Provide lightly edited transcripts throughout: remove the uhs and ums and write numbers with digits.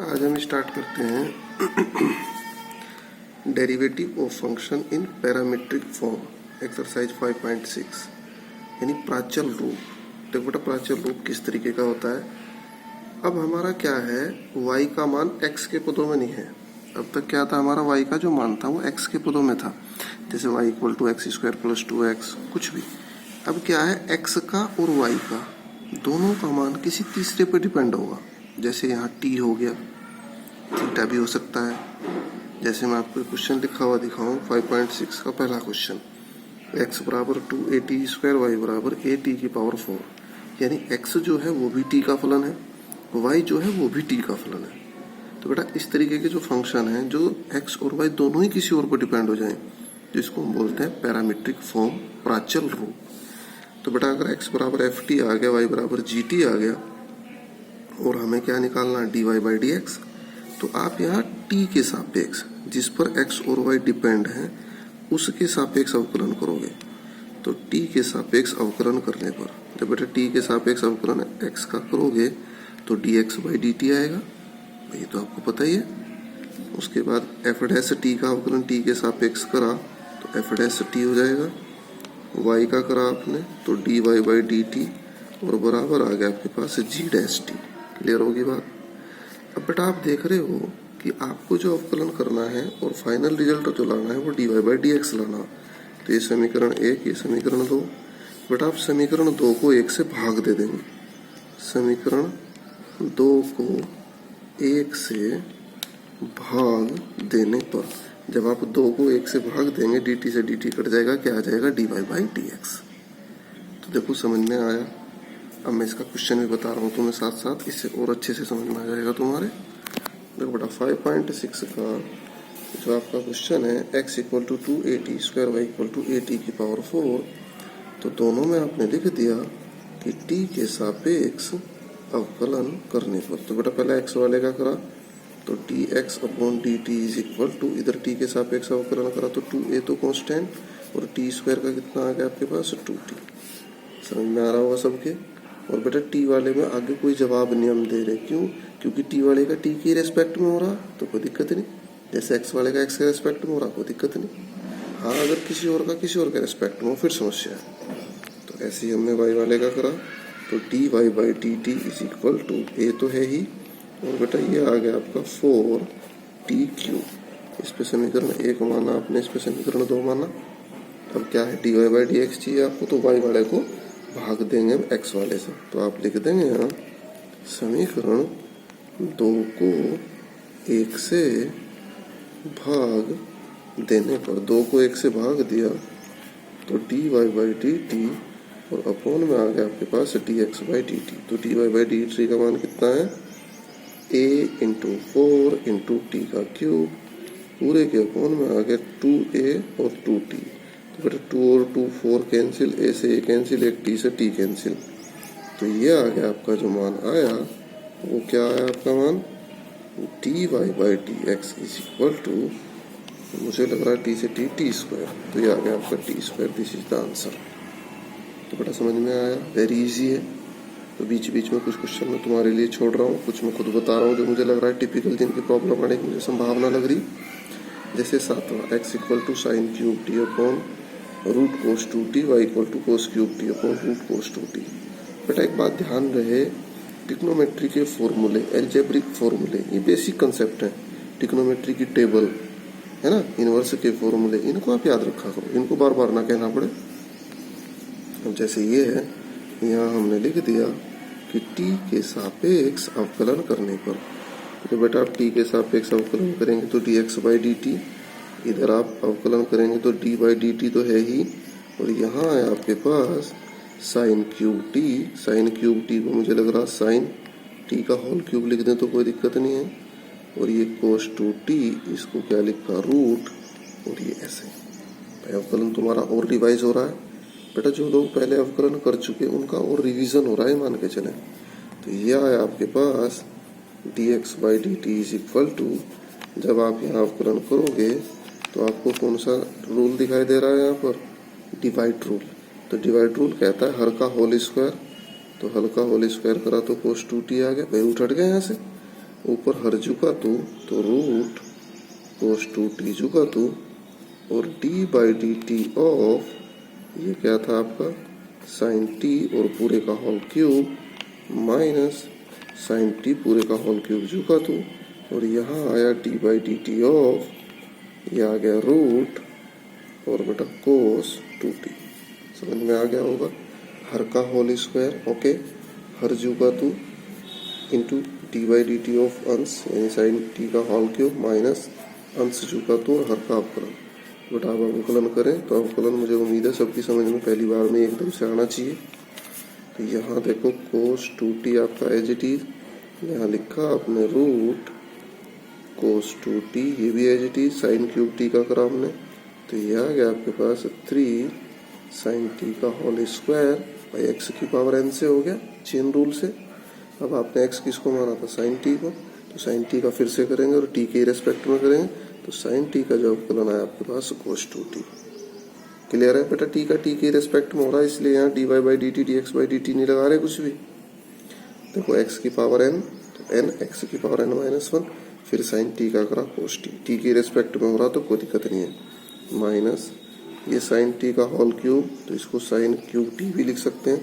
आज हम स्टार्ट करते हैं derivative of function in parametric form exercise 5.6 यानी प्राचल रूप। देखो बेटा, प्राचल रूप किस तरीके का होता है। अब हमारा क्या है, y का मान x के पदों में नहीं है। अब तक क्या था, हमारा y का जो मान था वो x के पदों में था, जैसे y = x² + 2x कुछ भी। अब क्या है, x का और y का दोनों का मान किसी तीसरे पर डिपेंड होगा। जैसे यहाँ t हो गया, थीटा भी हो सकता है। जैसे मैं आपको क्वेश्चन लिखा हुआ दिखाऊं 5.6 का पहला question, x = 2at² y = at⁴, यानी x जो है वो भी t का फलन है, y जो है वो भी t का फलन है। तो बेटा इस तरीके के जो फंक्शन हैं जो x और y दोनों ही किसी और पर डिपेंड हो जाएं, जिसको हम बोलते हैं पैरामीट्रिक फॉर्म, प्राचल रूप। तो बेटा अगर x = ft आ गया, y = gt आ गया और हमें क्या निकालना है, dy/dx, तो आप यहाँ t के सापेक्ष जिस पर x और y डिपेंड हैं उसके सापेक्ष अवकलन करोगे। तो t के सापेक्ष अवकलन करने पर, जब बेटा t के सापेक्ष अवकलन x का करोगे तो dx/dt आएगा, ये तो आपको पता ही है। उसके बाद f' का अवकलन t के सापेक्ष करा तो f' हो जाएगा, y का करा आपने तो dy/dt और बराबर आ गया आपके पास g'। क्लियर होगी बात। अब बेटा आप देख रहे हो कि आपको जो अवकलन करना है और फाइनल रिजल्ट जो लाना है वो dy/dx लाना। तो ये समीकरण 1, ये समीकरण 2। बेटा आप समीकरण 2 को 1 से भाग दे देंगे। समीकरण 2 को 1 से भाग देने पर, जब आप 2 को 1 से भाग देंगे dt से dt कट जाएगा, क्या आ जाएगा, dy/dx। तो देखो समझ में आया। अब मैं इसका क्वेश्चन भी बता रहा हूँ तुम्हें साथ साथ, इससे और अच्छे से समझ में आ जाएगा तुम्हारे। देखो बेटा 5.6 का जो आपका क्वेश्चन है, x = 2at² y = at⁴, तो दोनों में आपने लिख दिया कि t के सापेक्ष अवकलन करने पर। तो बेटा पहले x वाले का करा तो dx/dt = इधर t के सापेक्ष अवकलन करा तो 2a तो कांस्टेंट और t² का कितना आ गया आपके पास, 2t। समझ में आ रहा होगा सबके। और बेटा t वाले में आगे कोई जवाब नहीं हम दे रहे, क्यों, क्योंकि t वाले का t के रेस्पेक्ट में हो रहा तो कोई दिक्कत नहीं, जैसे x वाले का x के रेस्पेक्ट में हो रहा कोई दिक्कत नहीं। हाँ अगर किसी और का किसी और के रेस्पेक्ट में हो फिर समस्या है। तो ऐसे ही हमने y वाले का करा तो dy/dt = a तो है ही, और बेटा ये आ गया आपका 4t³। इस पे समीकरण 1 माना आपने, इस पे समीकरण 2 माना। अब क्या है, dy/dx चाहिए आपको, तो y वाले को भाग देंगे हम x वाले से। तो आप लिख देंगे यहाँ समीकरण 2 को 1 से भाग देने पर, 2 को 1 से भाग दिया तो dy/dt और अपॉन में आ गया आपके पास dx/dt। तो dy/dt का मान कितना है, a × 4 × t³ पूरे के अपॉन में आ गया 2a और 2t। तो बेटा 2 और 2 4 कैंसिल, a से a कैंसिल, एक t से t कैंसिल। तो ये आ गया आपका जो मान आया, वो क्या आया आपका मान, dy/dx = मुझे लग रहा है t से t t²। तो ये आ गया आपका t²। This is the answer. तो बेटा समझ में आया, वेरी इजी है। तो बीच बीच में कुछ क्वेश्चन मैं तुम्हारे लिए छोड़ रहा हूँ, कुछ मैं खुद बता रहा हूँ जो मुझे लग रहा है टिपिकल, जिनकी प्रॉब्लम आने की मुझे संभावना लग रही। जैसे 7वां, x = sin³ t/√cos 2t, y = cos³ t/√cos 2t। बेटा एक बात ध्यान रहे, ट्रिग्नोमेट्री के फॉर्मूले, एल्जेब्रिक फॉर्मूले, ये बेसिक कंसेप्ट है। ट्रिग्नोमेट्री की टेबल है ना, इनवर्स के फॉर्मूले, इनको आप याद रखा करो, इनको बार बार ना कहना पड़े। अब जैसे ये है, यहाँ हमने लिख दिया कि t के सापेक्ष अवकलन करने पर, तो बेटा आप t के सापेक्ष अवकलन करेंगे तो dx/dt, इधर आप अवकलन करेंगे तो d/dt तो है ही, और यहाँ है आपके पास sin³ sin³ को मुझे लग रहा sin t³ लिख दें तो कोई दिक्कत नहीं है, और ये cos 2t, इसको क्या लिखा, रूट, और ये ऐसे। अवकलन तुम्हारा और रिवाइज हो रहा है। बेटा जो लोग पहले अवकलन कर चुके उनका और रिवीजन हो रहा है, मान के चलें। तो ये आया आपके पास dx/dt = जब आप यहाँ अवकलन करोगे तो आपको कौन सा रूल दिखाई दे रहा है यहाँ पर, डिवाइड रूल। तो डिवाइड रूल कहता है हर का होल स्क्वायर, तो हल का होल स्क्वायर करा तो cos 2t आ गया, भाई रूट हट गया यहाँ से। ऊपर हर झुका तो रूट कोस 2t झुका और D by D T of ये क्या था आपका साइन टी और पूरे का whole cube minus sine T पूरे का होल क्यूब झुका और यहाँ आया D by D T of ये आ गया रूट और बेटा कोस 2t। समझ में आ गया होगा। हर का होल स्क्वायर ओके, हर झुका into D by D T of अंश यानी साइन टी का होल क्यूब माइनस अंश झुका और हर का अवकलन। बेटा आप अवकलन करें तो अवकलन मुझे उम्मीद है सबकी समझ में पहली बार में एकदम से आना चाहिए। तो यहाँ देखो कोस 2t आपका एज इट इज, यहाँ लिखा आपने रूट कोस 2t, ये भी as it is sine cube T का करा हमने। तो ये आ गया आपके पास 3 साइन टी का होल स्क्वायर बाई एक्स की पावर n से हो गया चेन रूल से। अब आपने x किसको माना था साइन टी को, तो साइन टी का फिर से करेंगे और t के रेस्पेक्ट में करेंगे। तो साइन टी का जो अवकलन आया आपके पास कोस 2t। क्लियर है बेटा, टी का टी के रेस्पेक्ट में हो रहा है इसलिए यहाँ D Y by D T D X by D T नहीं लगा रहे कुछ भी। देखो x की पावर n तो n x की पावर n माइनस 1 फिर साइन टी का करा कोस टी के रेस्पेक्ट में हो रहा तो कोई दिक्कत नहीं है माइनस ये साइन टी का होल क्यूब तो इसको साइन क्यूब टी भी लिख सकते हैं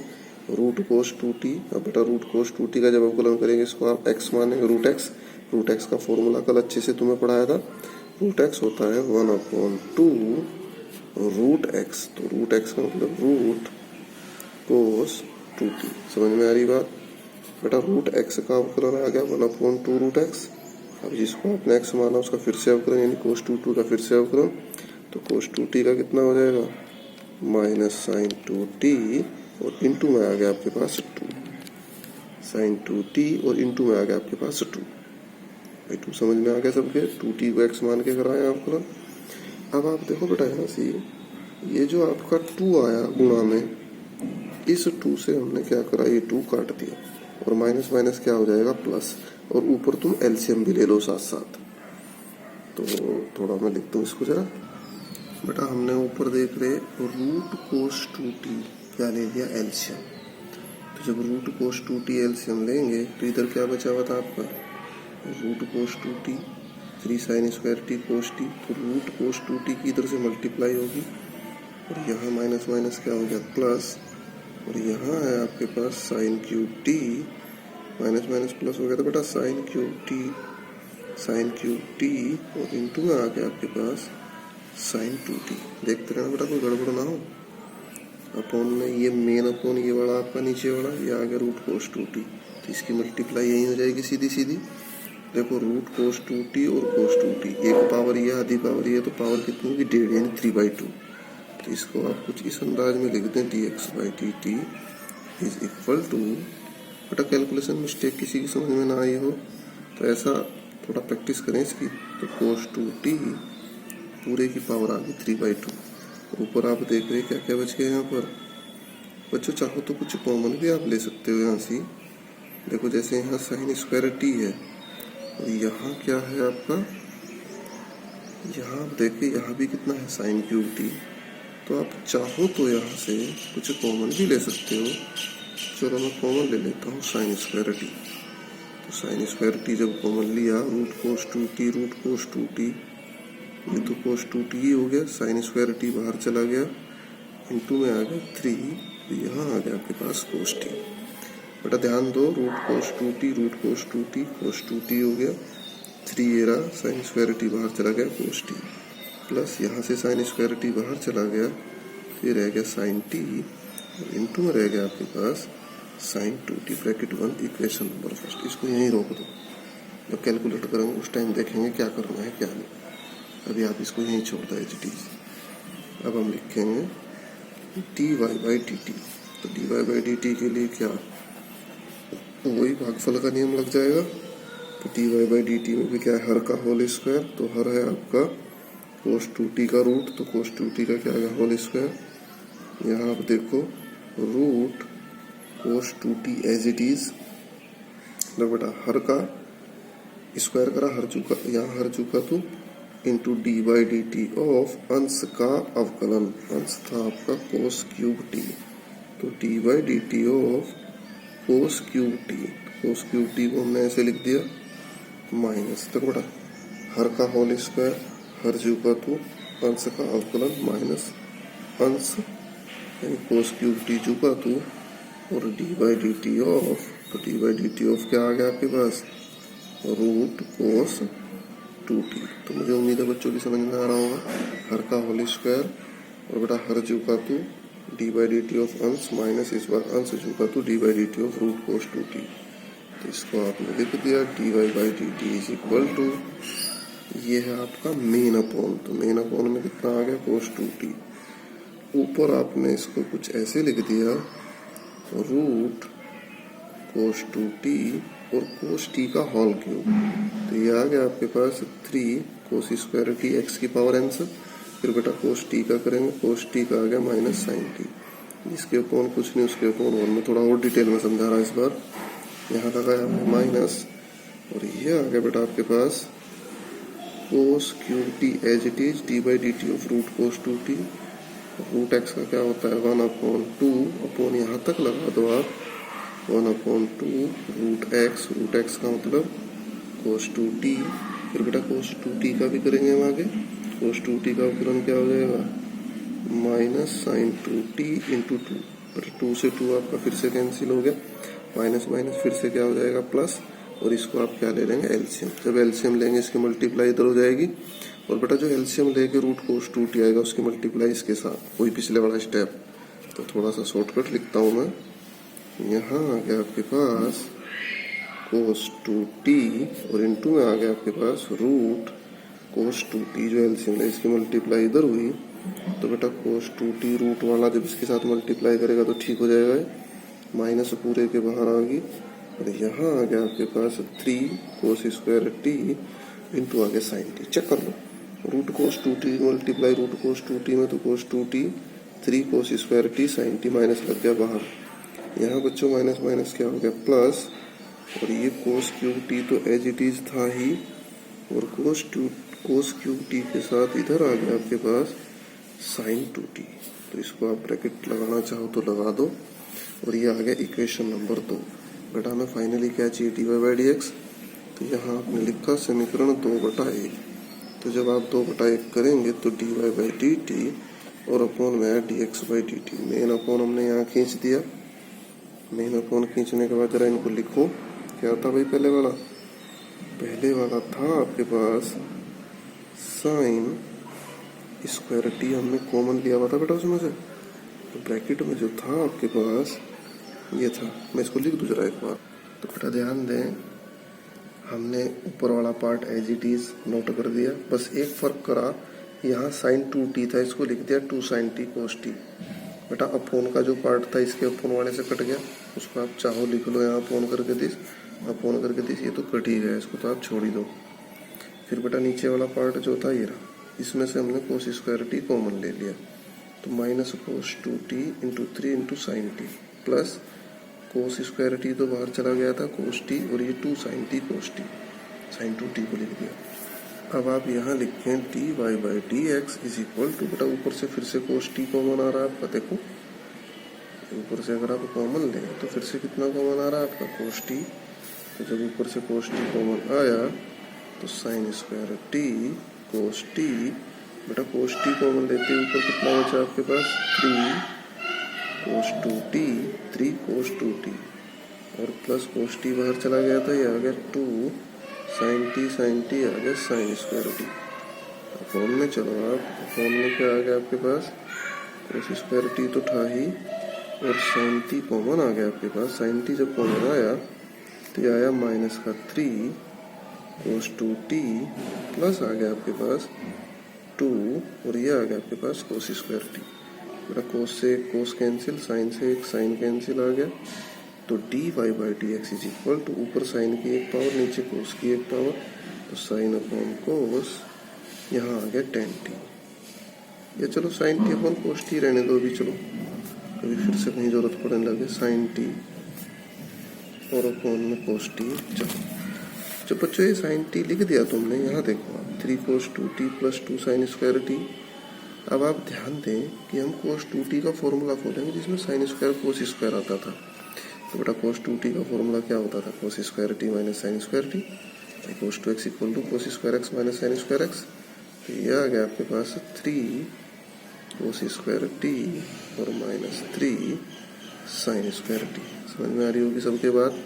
रूट कोस 2t। अब बेटा रूट कोस 2t का जब अवकलन करेंगे इसको आप x मानेंगे रूट एक्स का फॉर्मूला कल अच्छे से तुम्हें पढ़ाया था। रूट एक्स होता है 1/2 रूट एक्स, तो रूट एक्स का मतलब रूट कोस 2t। समझ में आ रही बात बेटा। रूट एक्स का अवकलन आ गया 1/2 रूट एक्स। अब जिसको आपने एक्स माना उसका फिर से अवकलन यानी कोस 2t का फिर से अवकलन, तो कोस 2t का कितना हो जाएगा माइनस साइन 2t और इंटू में आ गया आपके पास 2 साइन 2t और इंटू में आ गया आपके पास 2 भाई 2 समझ में आ गया सबके। 2t को x मान के कराया अवकलन। अब आप देखो बेटा यहाँ से ये जो आपका 2 आया गुणा में, इस 2 से हमने क्या करा ये 2 काट दिया और माइनस माइनस क्या हो जाएगा प्लस, और ऊपर तुम एलसीएम भी ले लो साथ साथ। तो थोड़ा मैं लिखता हूँ इसको जरा बेटा। हमने ऊपर देख रहे रूट कोस 2t क्या ले लिया एलसीएम। तो जब रूट कोस 2t एलसीएम लेंगे तो इधर क्या बचा हुआ था आपका root cos 2t 3 sine square T cos T. तो रूट कोस 2t की इधर से मल्टीप्लाई होगी और यहाँ माइनस माइनस क्या हो गया प्लस, और यहाँ है आपके पास sine cube T minus minus plus हो गया। तो बेटा साइन क्यूब टी और इंटू में आ गया आपके पास साइन 2t। देखते रहना बेटा कोई गड़बड़ ना हो। अपॉन में ये मेन अपॉन ये वाला आपका नीचे वाला ये आ गया रूट कोस 2t, तो इसकी मल्टीप्लाई यही हो जाएगी सीधी सीधी। देखो रूट कोस 2t और कोस 2t एक पावर ये आधी पावर ये, तो पावर कितनी होगी 1.5 यानी 3/2। तो इसको आप कुछ इस अंदाज में लिख दें dx by dt is equal to, बेटा कैलकुलेशन मिस्टेक किसी की समझ में ना आई हो तो ऐसा थोड़ा प्रैक्टिस करें इसकी। तो कोस 2t पूरे की पावर आ गई 3/2। ऊपर आप देख रहे क्या क्या बच गया यहाँ पर। बच्चों चाहो तो कुछ कॉमन भी आप ले सकते हो यहाँ से। देखो जैसे यहाँ साइन स्क्वायर टी है और यहाँ क्या है आपका, यहाँ आप देखिए यहाँ भी कितना है साइन क्यूब टी। तो आप चाहो तो यहाँ से कुछ कॉमन भी ले सकते हो। चलो मैं कॉमन ले लेता हूँ साइन स्क्वायर टी। तो साइन स्क्वायर टी जब कॉमन लिया रूट कोस 2t ये तो कोस 2t ही हो गया, साइन स्क्वायर टी बाहर चला गया, इंटू में आ गया 3, तो यहाँ आ गया आपके पास कोस टी। बेटा ध्यान दो रूट कोस 2t कोस 2t हो गया 3 ये रहा, साइन स्क्वायर टी बाहर चला गया कोस टी, प्लस यहाँ से साइन स्क्वायर टी बाहर चला गया, फिर रह गया साइन टी, इंटू में रह गया आपके पास sine 2t bracket 1 equation number first. इसको यहीं रोक दो, जब कैलकुलेट करेंगे उस टाइम देखेंगे क्या करना है क्या नहीं। अभी आप इसको यहीं छोड़ दो एच टी। अब हम लिखेंगे D Y by D T. तो D Y by D T के लिए क्या वही भागफल का नियम लग जाएगा। तो D Y by D T में भी क्या है हर का होल स्क्वायर, तो हर है आपका कोस 2t का रूट, तो कोस 2t का क्या है होल स्क्वायर। यहाँ आप देखो root cos 2t as it is, बेटा हर का स्क्वायर करा हर चुका, यहाँ हर चुका तो into D by D T of अंश का अवकलन, अंश था आपका कोस क्यूब टी, तो D by D T of cos cube T को हमने ऐसे लिख दिया माइनस, देखो बेटा हर का होल स्क्वायर, हर जीव का तू, अंश का अवकलन माइनस अंश यानी कोस क्यूब टी जू का तू, और D by D T of, तो D by D T of क्या आ गया आपके पास, रूट कोस 2t। तो मुझे उम्मीद है बच्चों की समझ में आ रहा होगा। हर का होल स्क्वायर और बेटा हर जीव का तू D by D T of अंश माइनस इस बार अंश जीव का तू D by D T of root cos 2t। तो इसको आपने लिख दिया D Y by D T is equal to, ये है आपका मेन अपॉन, तो मेन अपॉन में कितना आ गया कोस 2t। ऊपर आपने इसको कुछ ऐसे लिख दिया रूट कोस 2t और कोस t का होल क्यूब, तो ये आ गया आपके पास 3 कोस स्क्वायर टी एक्स की पावर n से। फिर बेटा कोस t का करेंगे, कोस t का आ गया माइनस साइन t, इसके अपॉन कुछ नहीं उसके अपॉन, और मैं थोड़ा और डिटेल में समझा रहा इस बार। यहाँ लगाया हमने माइनस और ये आ गया बेटा आपके पास cos cube T as it is D by D T of root cos 2t। Root X का क्या होता है 1/2 अपॉन यहाँ तक लगा दो आप 1/2 रूट एक्स का मतलब कोस 2t। फिर बेटा कोस 2t का भी करेंगे हम आगे, कोस 2t का अवकलन क्या हो जाएगा माइनस साइन 2t इंटू 2, बटा 2 से 2 आपका फिर से कैंसिल हो गया, माइनस माइनस फिर से क्या हो जाएगा प्लस, और इसको आप क्या ले लेंगे एलसीएम। जब एलसीएम लेंगे इसकी मल्टीप्लाई इधर हो जाएगी, और बेटा जो एलसीएम लेके रूट कोस 2t आएगा उसकी मल्टीप्लाई इसके साथ, वही पिछले वाला स्टेप। तो थोड़ा सा शॉर्टकट लिखता हूँ मैं, यहाँ आ गया आपके पास कोस 2t और इंटू में आ गया आपके पास रूट कोस 2t, जो एलसीएम है इसकी मल्टीप्लाई इधर हुई, तो बेटा कोस 2t रूट वाला जब इसके साथ मल्टीप्लाई करेगा तो ठीक हो जाएगा, माइनस पूरे के बाहर आ गई, और यहाँ आ गया आपके पास 3 कोस स्क्वायर टी इंटू आ गया साइन टी। चेक कर लो, root cos 2t multiply root cos 2t में तो cos 2t 3 cos square T sine T minus लग गया बाहर, यहाँ बच्चों माइनस माइनस क्या हो गया प्लस, और ये कोस क्यूब टी तो एज इट इज था ही, और कोस क्यूब टी के साथ इधर आ गया आपके पास साइन 2t। तो इसको आप ब्रैकेट लगाना चाहो तो लगा दो, और ये आ गया इक्वेशन नंबर 2। बेटा हमें फाइनली क्या चाहिए D Y by D X, तो यहाँ आपने लिखा समीकरण 2/1। तो जब आप 2/1 करेंगे तो D Y by D T और अपॉन में है D X by D T. Main upon हमने यहाँ खींच दिया, मेन अपॉन खींचने के बाद जरा इनको लिखो, क्या था भाई पहले वाला था आपके पास साइन स्क्वायर टी, हमने कॉमन लिया हुआ था बेटा उसमें से, तो ब्रैकेट में जो था आपके पास ये था, मैं इसको लिख दूँ जरा एक बार। तो बेटा ध्यान दें, हमने ऊपर वाला part as it is note कर दिया, बस एक फर्क करा, यहाँ साइन 2t था इसको लिख दिया 2 साइन टी कोस टी। बेटा अपोन का जो पार्ट था इसके अपोन वाले से कट गया, उसको आप चाहो लिख लो यहाँ अपोन करके दिस, ये तो कट ही गया, इसको तो आप छोड़ ही दो। फिर बेटा नीचे वाला पार्ट जो था ये रहा, इसमें से हमने कोस स्क्वायर टी कॉमन ले लिया, तो minus cos 2t into 3 into sine T plus cos square T तो बाहर चला गया था कोस टी, और ये 2 sine T cos T, sine 2t को लिख दिया। अब आप यहाँ लिखें D Y by D x is equal to, बेटा ऊपर से फिर से कोस टी कॉमन आ रहा है आपका, देखो ऊपर से अगर आप कॉमन लें तो फिर से कितना कॉमन आ रहा है आपका कोस टी, तो जब ऊपर से कोस टी कॉमन आया तो sign square T cos T, बेटा कोस टी कॉमन लेते ही ऊपर कितना बचा आपके पास 3 कोस 2t 3 कोस 2t, और प्लस कोस टी बाहर चला गया था, ये आ गया 2 साइन टी आ गया साइन स्क्वायर टी। अपॉन में चलो आप, अपॉन में क्या आ गया आपके पास कोस स्क्वायर टी तो था ही, और साइन टी कॉमन आ गया आपके पास, साइन टी जब कॉमन आया तो ये आया माइनस का 3 कोस 2t प्लस आ गया आपके पास 2, और ये आ गया आपके पास कोस स्क्वायर टी। मेरा कोस से एक कोस कैंसिल, साइन से एक साइन कैंसिल आ गया, तो D Y by D x is equal to ऊपर साइन की एक पावर नीचे कोस की एक पावर, तो साइन अपॉन कोस यहाँ आ गया 10t, या चलो sine T upon cos T रहने दो अभी, चलो कभी फिर से कहीं जरूरत पड़ने लगे साइन टी और अपॉन में कोस टी। चलो जब बच्चों ये साइन टी लिख दिया तुमने, यहाँ देखो आप 3 कोस 2t plus 2 sign square T. अब आप ध्यान दें कि हम कोस 2t का फॉर्मूला खोलेंगे जिसमें साइन स्क्वायर कोस स्क्वायर आता था, तो बेटा कोस 2t का फॉर्मूला क्या होता था cos square T minus sine square T, cos two X equal to cos square X minus sine square X. तो ये आ गया आपके पास 3 कोस स्क्वायर टी और माइनस 3 साइन स्क्वायर टी। समझ में आ रही होगी सबके बाद।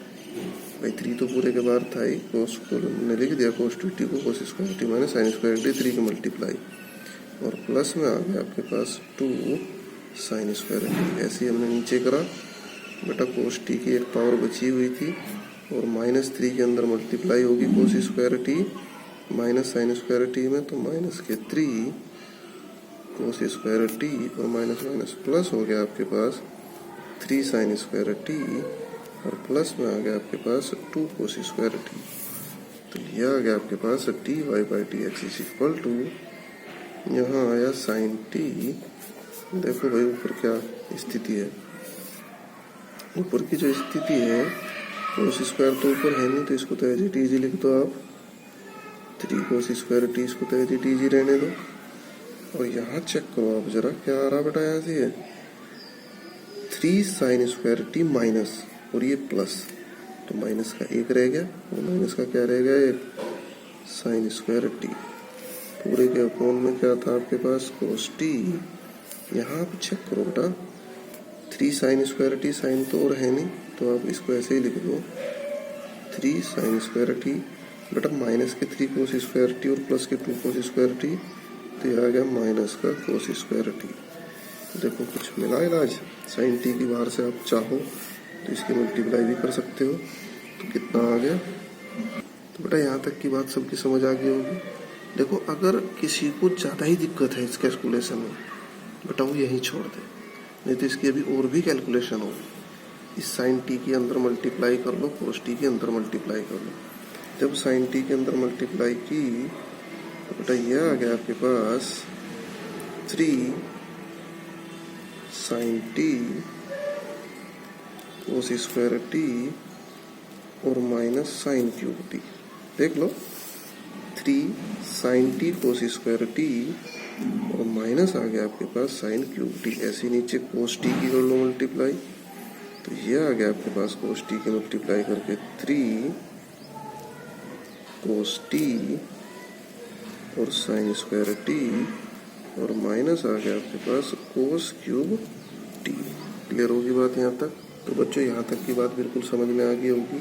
भाई 3 तो पूरे के बाहर था ही, कोस को हमने लिख दिया कोस टू टी को कोस square T minus sine square T 3 की मल्टीप्लाई, और प्लस में आ गया आपके पास 2 साइन स्क्वायर टी। ऐसे ही हमने नीचे करा बेटा, कोस टी की एक पावर बची हुई थी और माइनस 3 के अंदर मल्टीप्लाई होगी कोस square T minus sine square T में, तो माइनस के 3 कोस स्क्वायर टी और माइनस माइनस प्लस हो गया आपके पास 3 साइन स्क्वायर टी, और प्लस में आ गया आपके पास 2 कोस स्क्वायर टी। तो यह आ गया आपके पास T Y by T X is equal to, यहाँ आया साइन टी। देखो भाई ऊपर क्या स्थिति है, ऊपर की जो स्थिति है कोस स्क्वायर तो ऊपर है नहीं, तो इसको तो एज इट इज लिख दो आप, 3 कोस स्क्वायर टी, इसको तो एज इट इज रहने दो। और यहाँ चेक करो आप जरा क्या आ रहा बेटा, यहाँ से है 3 साइन स्क्वायर टी माइनस, और ये प्लस, तो माइनस का 1 रह गया और माइनस का क्या रह गया 1 साइन स्क्वायर टी। पूरे के अपोन में क्या था आपके पास कोस टी। यहाँ आप चेक करो बेटा, 3 साइन स्क्वायर टी, साइन तो और है नहीं तो आप इसको ऐसे ही लिख दो 3 साइन स्क्वायर टी बेटा, माइनस के 3 कोस स्क्वायर टी और प्लस के 2 कोस स्क्वायर टी, तो यह आ गया माइनस का कोस स्क्वायर टी। तो देखो कुछ मिला इलाज। साइन टी की बाहर से आप चाहो तो इसकी मल्टीप्लाई भी कर सकते हो, तो कितना आ गया। तो बेटा यहाँ तक की बात सबकी समझ आ गई होगी। देखो अगर किसी को ज़्यादा ही दिक्कत है इस कैलकुलेशन में बेटा, वो यहीं छोड़ दे, नहीं तो इसकी अभी और भी कैलकुलेशन होगी। इस साइन टी के अंदर मल्टीप्लाई कर लो, कोस टी के अंदर मल्टीप्लाई कर लो। जब साइन टी के अंदर मल्टीप्लाई की तो बेटा यह आ गया आपके पास 3 sine T cos square T और माइनस साइन क्यूब टी। देख लो 3 sine T cos square T और माइनस आ गया आपके पास साइन क्यूब टी। ऐसे नीचे कोस टी की कर लो मल्टीप्लाई, तो ये आ गया आपके पास कोस टी की मल्टीप्लाई करके 3 कोस टी और साइन स्क्वायर टी, और माइनस आ गया आपके पास कोस क्यूब टी। क्लियर होगी बात यहाँ तक। तो बच्चों यहाँ तक की बात बिल्कुल समझ में आ गई होगी।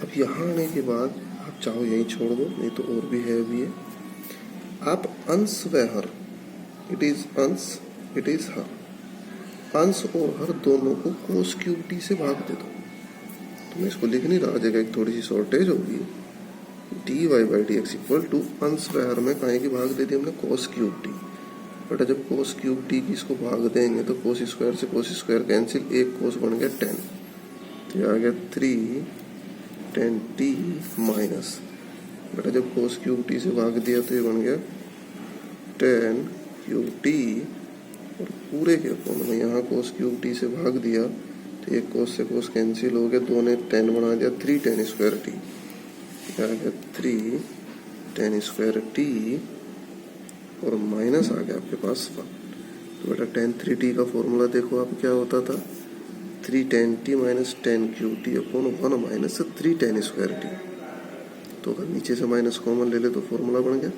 अब यहाँ आने के बाद आप चाहो यहीं छोड़ दो, नहीं तो और भी है अभी है। आप अंश व हर, इट इज अंश इट इज हर, अंश और हर दोनों को कोस क्यूब टी से भाग दे दो। तो मैं इसको लिख नहीं रहा, जगह एक थोड़ी सी शॉर्टेज होगी। D Y by D x equal to अंश व हर में काहे की भाग दे दी हमने कोस क्यूब टी। बेटा जब कोस क्यूब टी की इसको भाग देंगे तो कोस स्क्वायर से कोस स्क्वायर कैंसिल, एक कोस बन गया 10, तो ये आ गया 3 10 टी माइनस। बेटा जब कोस क्यूब टी से भाग दिया तो ये बन गया 10 क्यूब टी, और पूरे के अपोन में यहाँ कोस क्यूब टी से भाग दिया तो एक कोस से कोस कैंसिल हो गया, 2 ने 10 बना दिया, 3 10 स्क्वायर टी, आ गया 3 10 स्क्वायर टी, और माइनस आ गया आपके पास 1। तो बेटा 10 3 टी का फॉर्मूला देखो आप क्या होता था, 3 10 T minus 10 Q T upon 1 minus 3 10 square T. तो अगर नीचे से माइनस कॉमन ले ले तो फॉर्मूला बन गया,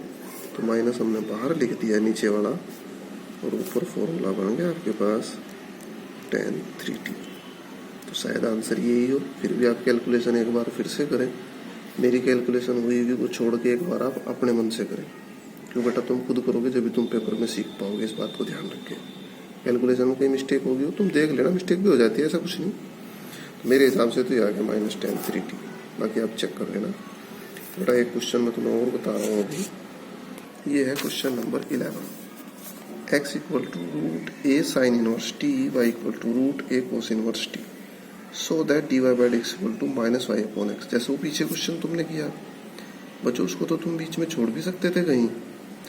तो माइनस हमने बाहर लिख दिया नीचे वाला, और ऊपर फॉर्मूला बन गया आपके पास 10 3 टी। तो शायद आंसर यही हो। फिर भी आप कैलकुलेशन एक बार फिर से करें, मेरी कैलकुलेशन हुई होगी वो छोड़ के एक बार आप अपने मन से करें, क्यों बेटा तुम खुद करोगे जब भी तुम पेपर में सीख पाओगे। इस बात को ध्यान रखें, कैलकुलेशन में कोई मिस्टेक होगी हो तुम देख लेना, मिस्टेक भी हो जाती है, ऐसा कुछ नहीं। तो मेरे हिसाब से तो ये आ गया माइनस 10 3 टी, बाकी आप चेक कर लेना। बेटा एक क्वेश्चन मैं तुम्हें और बता रहा हूँ अभी, ये है question number 11। X equal to root a sine inverse t y equal to root a cos inverse t, so that d Y by D x equal to minus y upon x. जैसे वो पीछे question तुमने किया बच्चों, उसको तो तुम बीच में छोड़ भी सकते थे कहीं,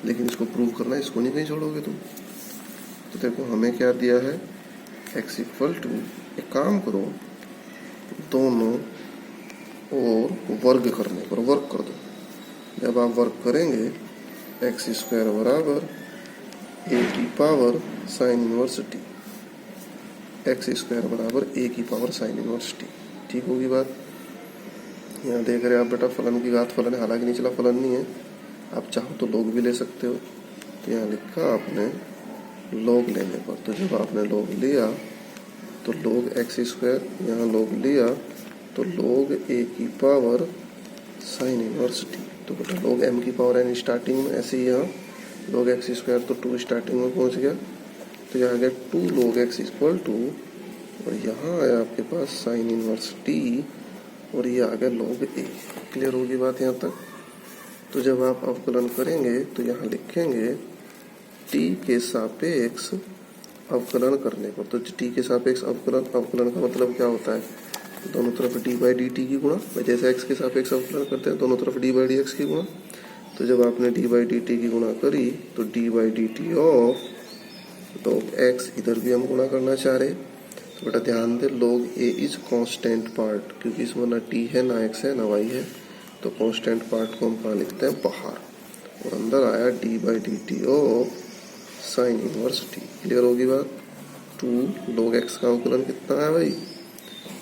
लेकिन इसको प्रूव करना है, इसको नहीं कहीं छोड़ोगे तुम। तो देखो हमें क्या दिया है, एक्स इक्वल टू, एक काम करो दोनों और वर्ग करने पर वर्क कर दो। जब आप वर्क करेंगे एक्स स्क्वायर बराबर ए की power sine inverse T, x square बराबर ए की पावर साइन इनवर्स टी। ठीक होगी बात। यहाँ देख रहे हैं आप बेटा फलन की घात फलन है, हालांकि निचला फलन नहीं है, आप चाहो तो लोग भी ले सकते हो। तो यहाँ लिखा आपने लोग लेने पर, तो जब आपने लोग लिया तो लोग एक्स स्क्वायर, यहाँ लोग लिया तो लोग ए की पावर साइन इनवर्स टी। तो बेटा लोग एम की पावर एन स्टार्टिंग में, ऐसे ही यहाँ लोग एक्स स्क्वायर तो 2 स्टार्टिंग में पहुँच गया, तो यहाँ आ गया 2 लोग एक्स इक्वल टू, और यहाँ आया आपके पास साइन इनवर्स टी, और ये आ गया लोग ए। क्लियर होगी बात यहाँ तक। तो जब आप अवकलन करेंगे तो यहाँ लिखेंगे टी के सापेक्ष अवकलन करने पर। तो टी के सापेक्ष अवकलन, अवकलन का मतलब क्या होता है, दोनों तरफ डी बाई डी टी की गुणा, जैसे एक्स के सापेक्ष अवकलन करते हैं दोनों तरफ डी बाई डी एक्स की गुणा। तो जब आपने डी बाई डी टी की गुणा करी तो D by D T of log x, इधर भी हम गुणा करना चाह रहे। तो बेटा ध्यान दे log A is constant part, क्योंकि इसमें ना टी है ना एक्स है ना वाई है, तो कांस्टेंट पार्ट को हम कहाँ लिखते हैं, बाहर, और अंदर आया D by D T of sine inverse T. Clear होगी बात। 2 log x का अवकलन कितना है भाई,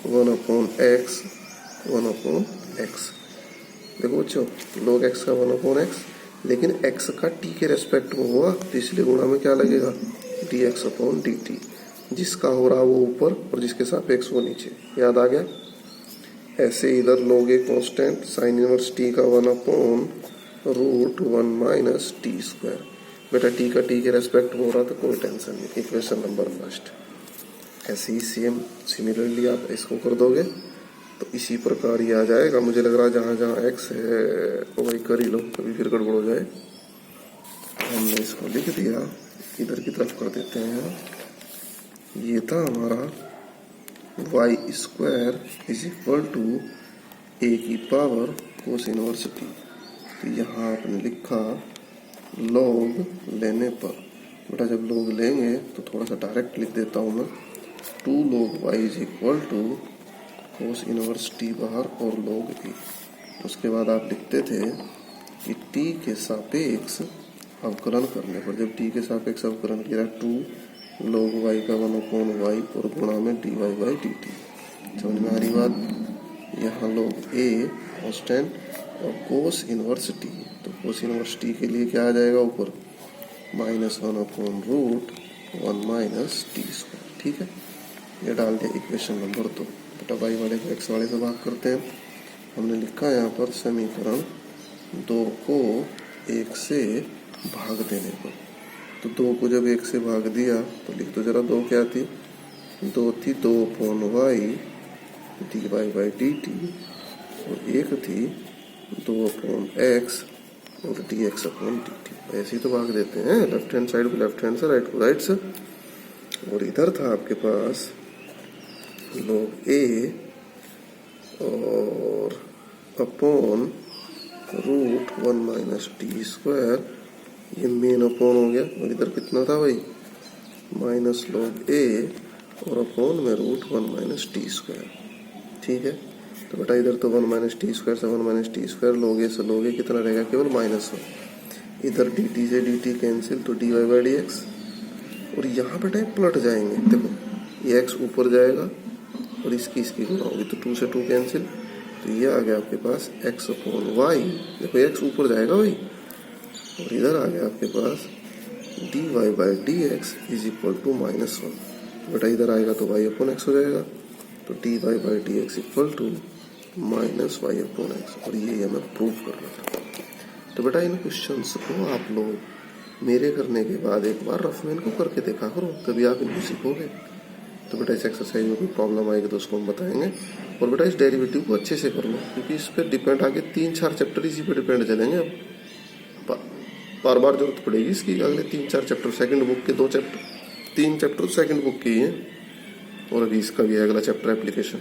1/x, 1/x। देखो बच्चों log x का 1/x, लेकिन x का t के रेस्पेक्ट में हुआ तो इसलिए गुणा में क्या लगेगा, dx/dt। जिसका हो रहा वो ऊपर और जिसके सापेक्ष वो नीचे, याद आ गया। ऐसे इधर log a constant sine inverse t का 1/√1 माइनस टी स्क्वायर। बेटा टी का टी के रेस्पेक्ट हो रहा तो कोई टेंशन नहीं। Equation number first. ऐसे ही सेम सिमिलरली आप इसको कर दोगे तो इसी प्रकार ही आ जाएगा। मुझे लग रहा है जहाँ जहाँ एक्स है वो वही कर ही लो, कभी फिर गड़बड़ हो जाए। हमने इसको लिख दिया, इधर की तरफ कर देते हैं। ये था हमारा Y square is equal to A की पावर कोस इनवर्स टी। तो यहाँ आपने लिखा लॉग लेने पर। बेटा जब लॉग लेंगे तो थोड़ा सा डायरेक्ट लिख देता हूँ मैं, 2 log y is equal to cos inverse t बाहर और log ए। उसके बाद आप लिखते थे कि t के सापेक्ष अवकलन करने पर, जब t के सापेक्ष अवकलन किया 2 log y का 1/y और गुणा में dy बाई डी टी। समझ में आ रही बात। यहाँ log a कांस्टेंट और कोस इनवर्स टी, तो कोस इनवर्स टी के लिए क्या आ जाएगा ऊपर, -1/√1 माइनस टी स्क्वायर। ठीक है, ये डाल दिया इक्वेशन नंबर 2। बेटा वाई वाले को एक्स वाले से भाग करते हैं। हमने लिखा यहाँ पर समीकरण 2 को 1 से भाग देने पर। तो 2 को जब 1 से भाग दिया तो लिख दो जरा 2 क्या थी, 2 थी 2/y dy by D T, और 1 थी 2/x और dx/dt। ऐसे ही तो भाग देते हैं, लेफ्ट हैंड साइड को लेफ्ट हैंड से, राइट को राइट से। और इधर था आपके पास log a और अपॉन √1 माइनस टी स्क्वायर, ये मेन अपॉन हो गया। और इधर कितना था भाई, माइनस log a और अपॉन में √1 माइनस टी स्क्वायर। ठीक है, तो बेटा इधर तो 1 माइनस टी स्क्वायर से 1 माइनस टी स्क्वायर, लोगे से लोगे कितना रहेगा, केवल -1। इधर डी टी से डी टी कैंसिल, तो D Y by D x. और यहाँ बेटा पलट जाएंगे, देखो ये एक्स ऊपर जाएगा और इसकी गुणा होगी, तो 2 से 2 कैंसिल, तो ये आ गया आपके पास x/y। देखो एक्स ऊपर जाएगा भाई, और इधर आ गया आपके पास dy by D x is equal to -1। बेटा इधर आएगा तो y/x हो जाएगा, तो dy by D x equal to -y/x। और ये हमें प्रूव करना था। तो बेटा इन क्वेश्चंस को आप लोग मेरे करने के बाद एक बार रफ में इनको करके देखा करो, तभी आप इनको सीखोगे। तो बेटा इस एक्सरसाइज में कोई प्रॉब्लम आएगी तो उसको हम बताएंगे। और बेटा इस डेरिवेटिव को अच्छे से कर लो, क्योंकि इस पर डिपेंड आगे 3-4 चैप्टर इसी पे डिपेंड चलेंगे। अब बार बार जरूरत पड़ेगी इसकी। अगले 3-4 चैप्टर सेकंड बुक के 2 चैप्टर, 3 चैप्टर सेकंड बुक के ही हैं, और अभी इसका भी है अगला चैप्टर एप्लीकेशन।